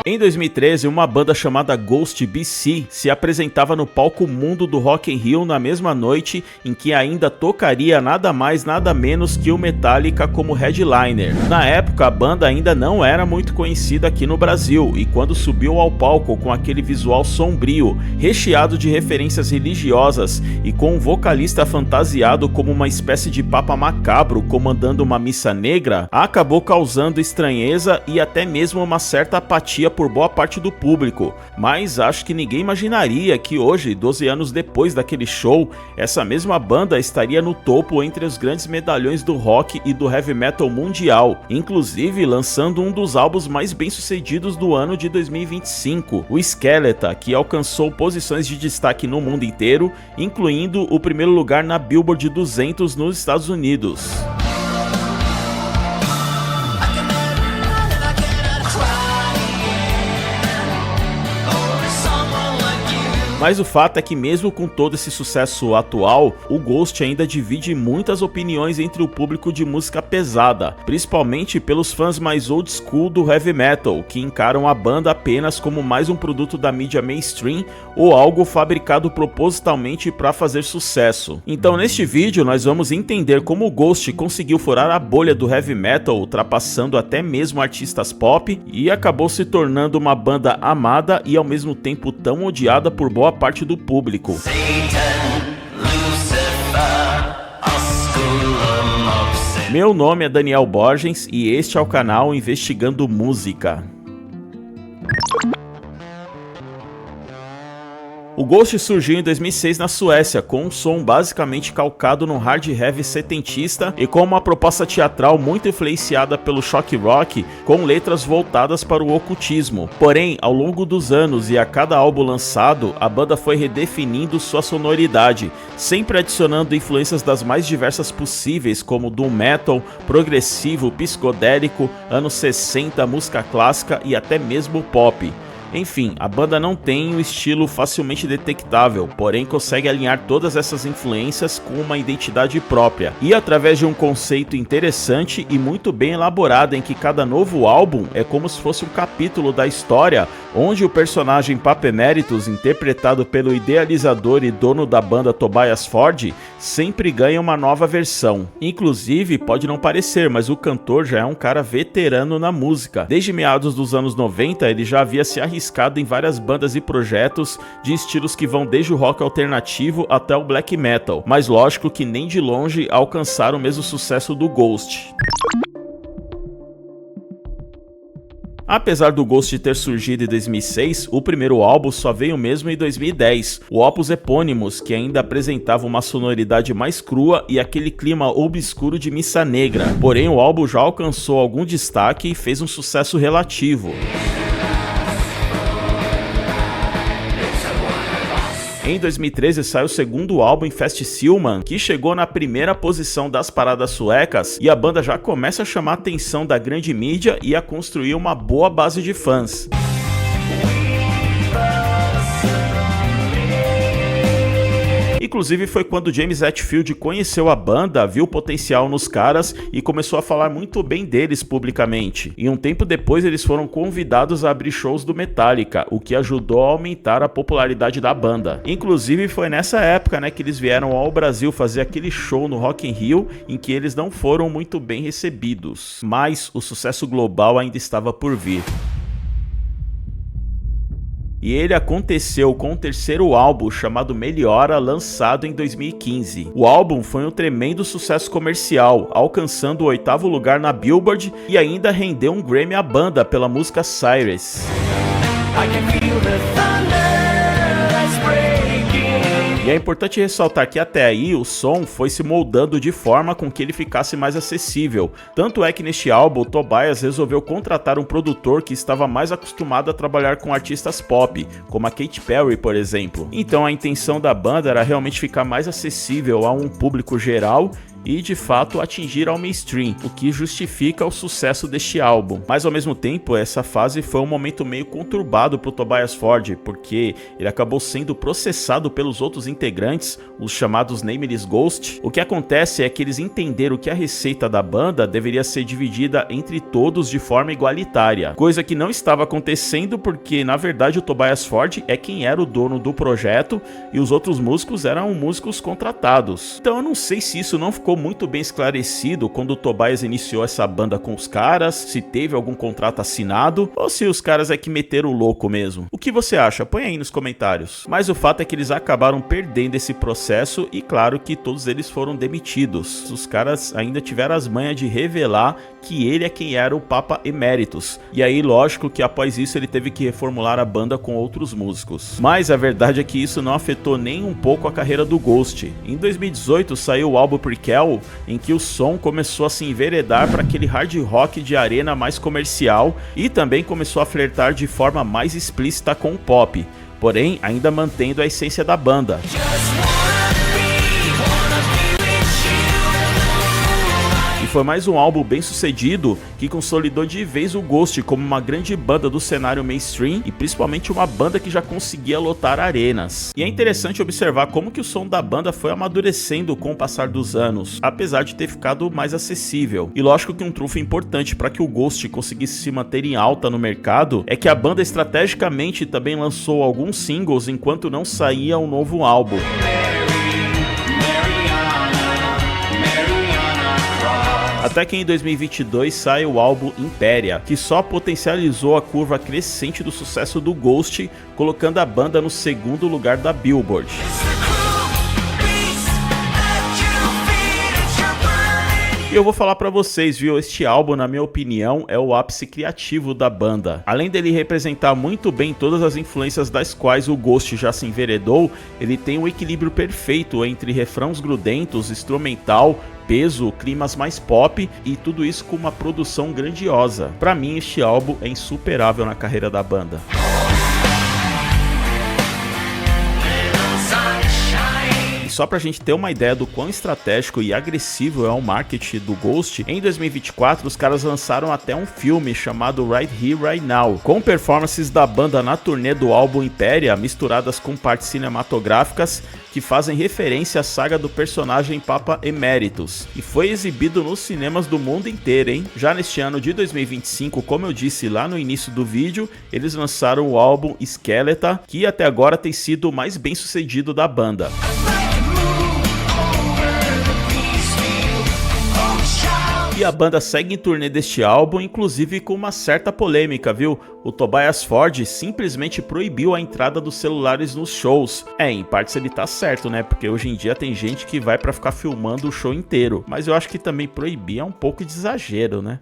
Em 2013, uma banda chamada Ghost BC se apresentava no palco mundo do Rock in Rio na mesma noite em que ainda tocaria nada mais nada menos que o Metallica como headliner. Na época, a banda ainda não era muito conhecida aqui no Brasil e quando subiu ao palco com aquele visual sombrio, recheado de referências religiosas e com um vocalista fantasiado como uma espécie de papa macabro comandando uma missa negra, acabou causando estranheza e até mesmo uma certa apatia por boa parte do público, mas acho que ninguém imaginaria que hoje, 12 anos depois daquele show, essa mesma banda estaria no topo entre os grandes medalhões do rock e do heavy metal mundial, inclusive lançando um dos álbuns mais bem-sucedidos do ano de 2025, o Skeleton, que alcançou posições de destaque no mundo inteiro, incluindo o primeiro lugar na Billboard 200 nos Estados Unidos. Mas o fato é que mesmo com todo esse sucesso atual, o Ghost ainda divide muitas opiniões entre o público de música pesada, principalmente pelos fãs mais old school do heavy metal, que encaram a banda apenas como mais um produto da mídia mainstream ou algo fabricado propositalmente para fazer sucesso. Então neste vídeo nós vamos entender como o Ghost conseguiu furar a bolha do heavy metal, ultrapassando até mesmo artistas pop, e acabou se tornando uma banda amada e ao mesmo tempo tão odiada por boa parte do público. Meu nome é Daniel Borges e este é o canal Investigando Música. O Ghost surgiu em 2006 na Suécia, com um som basicamente calcado no hard heavy setentista e com uma proposta teatral muito influenciada pelo shock rock, com letras voltadas para o ocultismo. Porém, ao longo dos anos e a cada álbum lançado, a banda foi redefinindo sua sonoridade, sempre adicionando influências das mais diversas possíveis, como doom metal, progressivo, psicodélico, anos 60, música clássica e até mesmo pop. Enfim, a banda não tem um estilo facilmente detectável, porém consegue alinhar todas essas influências com uma identidade própria, e através de um conceito interessante e muito bem elaborado em que cada novo álbum é como se fosse um capítulo da história, onde o personagem Papa Emeritus, interpretado pelo idealizador e dono da banda Tobias Ford, sempre ganha uma nova versão. Inclusive, pode não parecer, mas o cantor já é um cara veterano na música. Desde meados dos anos 90, ele já havia se arriscado em várias bandas e projetos de estilos que vão desde o rock alternativo até o black metal, mas lógico que nem de longe alcançaram o mesmo sucesso do Ghost. Apesar do Ghost ter surgido em 2006, o primeiro álbum só veio mesmo em 2010, o Opus Eponymous, que ainda apresentava uma sonoridade mais crua e aquele clima obscuro de missa negra. Porém, o álbum já alcançou algum destaque e fez um sucesso relativo. Em 2013 saiu o segundo álbum, Fast Silman, que chegou na primeira posição das paradas suecas, e a banda já começa a chamar a atenção da grande mídia e a construir uma boa base de fãs. Inclusive foi quando James Hetfield conheceu a banda, viu o potencial nos caras e começou a falar muito bem deles publicamente. E um tempo depois eles foram convidados a abrir shows do Metallica, o que ajudou a aumentar a popularidade da banda. Inclusive foi nessa época, né, que eles vieram ao Brasil fazer aquele show no Rock in Rio em que eles não foram muito bem recebidos. Mas o sucesso global ainda estava por vir. E ele aconteceu com o terceiro álbum, chamado Meliora, lançado em 2015. O álbum foi um tremendo sucesso comercial, alcançando o 8º lugar na Billboard e ainda rendeu um Grammy à banda pela música Cyrus. E é importante ressaltar que até aí o som foi se moldando de forma com que ele ficasse mais acessível. Tanto é que neste álbum o Tobias resolveu contratar um produtor que estava mais acostumado a trabalhar com artistas pop, como a Katy Perry, por exemplo. Então a intenção da banda era realmente ficar mais acessível a um público geral e de fato atingir ao mainstream, o que justifica o sucesso deste álbum. Mas ao mesmo tempo, essa fase foi um momento meio conturbado para o Tobias Forge, porque ele acabou sendo processado pelos outros integrantes, os chamados Nameless Ghost. O que acontece é que eles entenderam que a receita da banda deveria ser dividida entre todos de forma igualitária, coisa que não estava acontecendo porque na verdade o Tobias Forge é quem era o dono do projeto e os outros músicos eram músicos contratados. Então eu não sei se isso não ficou muito bem esclarecido quando o Tobias iniciou essa banda com os caras, se teve algum contrato assinado ou se os caras é que meteram o louco mesmo. O que você acha? Põe aí nos comentários. Mas o fato é que eles acabaram perdendo esse processo e claro que todos eles foram demitidos. Os caras ainda tiveram as manhas de revelar que ele é quem era o Papa Emeritus. E aí lógico que após isso ele teve que reformular a banda com outros músicos. Mas a verdade é que isso não afetou nem um pouco a carreira do Ghost. Em 2018 saiu o álbum Prequel, em que o som começou a se enveredar para aquele hard rock de arena mais comercial e também começou a flertar de forma mais explícita com o pop, porém ainda mantendo a essência da banda. Foi mais um álbum bem sucedido que consolidou de vez o Ghost como uma grande banda do cenário mainstream e principalmente uma banda que já conseguia lotar arenas. E é interessante observar como que o som da banda foi amadurecendo com o passar dos anos, apesar de ter ficado mais acessível. E lógico que um trunfo importante para que o Ghost conseguisse se manter em alta no mercado é que a banda estrategicamente também lançou alguns singles enquanto não saía um novo álbum. Até que em 2022 sai o álbum Imperia, que só potencializou a curva crescente do sucesso do Ghost, colocando a banda no segundo lugar da Billboard. E eu vou falar pra vocês, viu, este álbum, na minha opinião, é o ápice criativo da banda. Além dele representar muito bem todas as influências das quais o Ghost já se enveredou, ele tem um equilíbrio perfeito entre refrãos grudentos, instrumental, peso, climas mais pop e tudo isso com uma produção grandiosa. Pra mim, este álbum é insuperável na carreira da banda. Só pra gente ter uma ideia do quão estratégico e agressivo é o marketing do Ghost, em 2024 os caras lançaram até um filme chamado Right Here, Right Now, com performances da banda na turnê do álbum Imperia, misturadas com partes cinematográficas que fazem referência à saga do personagem Papa Emeritus, e foi exibido nos cinemas do mundo inteiro, hein? Já neste ano de 2025, como eu disse lá no início do vídeo, eles lançaram o álbum Skeleton, que até agora tem sido o mais bem sucedido da banda. E a banda segue em turnê deste álbum, inclusive com uma certa polêmica, viu? O Tobias Forge simplesmente proibiu a entrada dos celulares nos shows. Em partes ele tá certo, né? Porque hoje em dia tem gente que vai pra ficar filmando o show inteiro. Mas eu acho que também proibir é um pouco de exagero, né?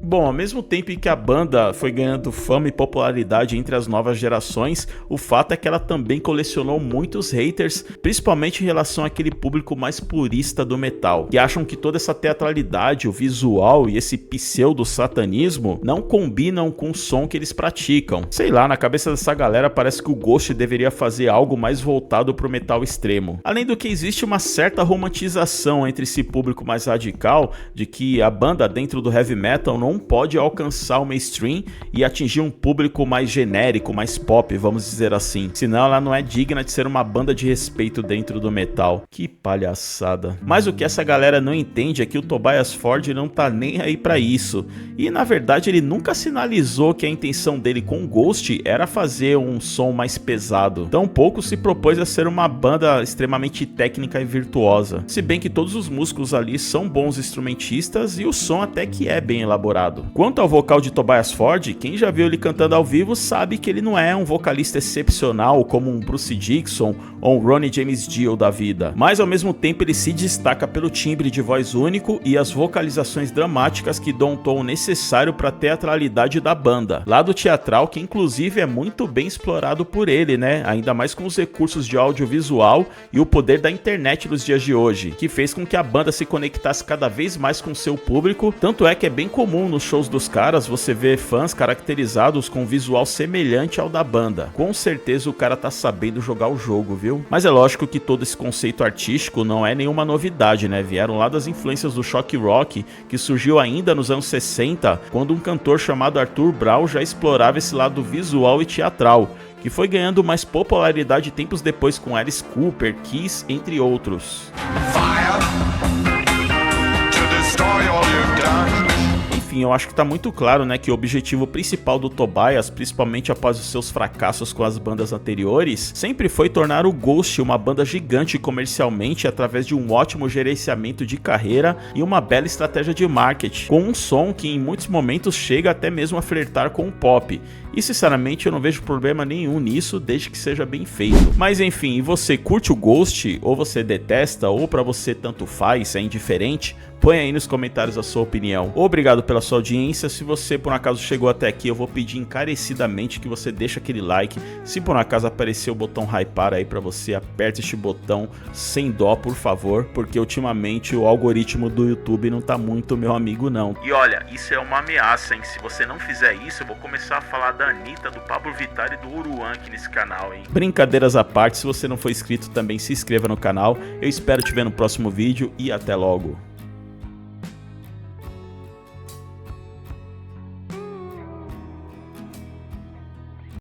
Bom, ao mesmo tempo em que a banda foi ganhando fama e popularidade entre as novas gerações, o fato é que ela também colecionou muitos haters, principalmente em relação àquele público mais purista do metal, que acham que toda essa teatralidade, o visual e esse pseudo-satanismo não combinam com o som que eles praticam. Sei lá, na cabeça dessa galera parece que o Ghost deveria fazer algo mais voltado pro metal extremo. Além do que existe uma certa romantização entre esse público mais radical, de que a banda dentro do heavy metal não pode alcançar o mainstream e atingir um público mais genérico, mais pop, vamos dizer assim. Senão ela não é digna de ser uma banda de respeito dentro do metal. Que palhaçada. Mas o que essa galera não entende é que o Tobias Forge não tá nem aí pra isso. E na verdade ele nunca sinalizou que a intenção dele com o Ghost era fazer um som mais pesado. Tampouco se propôs a ser uma banda extremamente técnica e virtuosa. Se bem que todos os músicos ali são bons instrumentistas e o som até que é bem elaborado. Quanto ao vocal de Tobias Forge, quem já viu ele cantando ao vivo sabe que ele não é um vocalista excepcional como um Bruce Dickinson ou um Ronnie James Dio da vida, mas ao mesmo tempo ele se destaca pelo timbre de voz único e as vocalizações dramáticas que dão um tom necessário para a teatralidade da banda. Lado teatral que inclusive é muito bem explorado por ele, né? Ainda mais com os recursos de audiovisual e o poder da internet nos dias de hoje, que fez com que a banda se conectasse cada vez mais com seu público, tanto é que é bem comum nos shows dos caras, você vê fãs caracterizados com um visual semelhante ao da banda. Com certeza o cara tá sabendo jogar o jogo, viu? Mas é lógico que todo esse conceito artístico não é nenhuma novidade, né? Vieram lá das influências do shock rock, que surgiu ainda nos anos 60, quando um cantor chamado Arthur Brown já explorava esse lado visual e teatral, que foi ganhando mais popularidade tempos depois com Alice Cooper, Kiss, entre outros. Enfim, eu acho que tá muito claro, né, que o objetivo principal do Tobias, principalmente após os seus fracassos com as bandas anteriores, sempre foi tornar o Ghost uma banda gigante comercialmente através de um ótimo gerenciamento de carreira e uma bela estratégia de marketing, com um som que em muitos momentos chega até mesmo a flertar com o pop. E sinceramente eu não vejo problema nenhum nisso, desde que seja bem feito. Mas enfim, você curte o Ghost, ou você detesta, ou pra você tanto faz, é indiferente? Põe aí nos comentários a sua opinião. Obrigado pela sua audiência. Se você por um acaso chegou até aqui, eu vou pedir encarecidamente que você deixe aquele like. Se por um acaso aparecer o botão hypar aí pra você, aperte este botão sem dó, por favor, porque ultimamente o algoritmo do YouTube não tá muito meu amigo não. E olha, isso é uma ameaça, hein? Se você não fizer isso, eu vou começar a falar da Anitta, do Pablo Vittar e do Uruan aqui nesse canal, hein? Brincadeiras à parte, se você não for inscrito também se inscreva no canal. Eu espero te ver no próximo vídeo e até logo.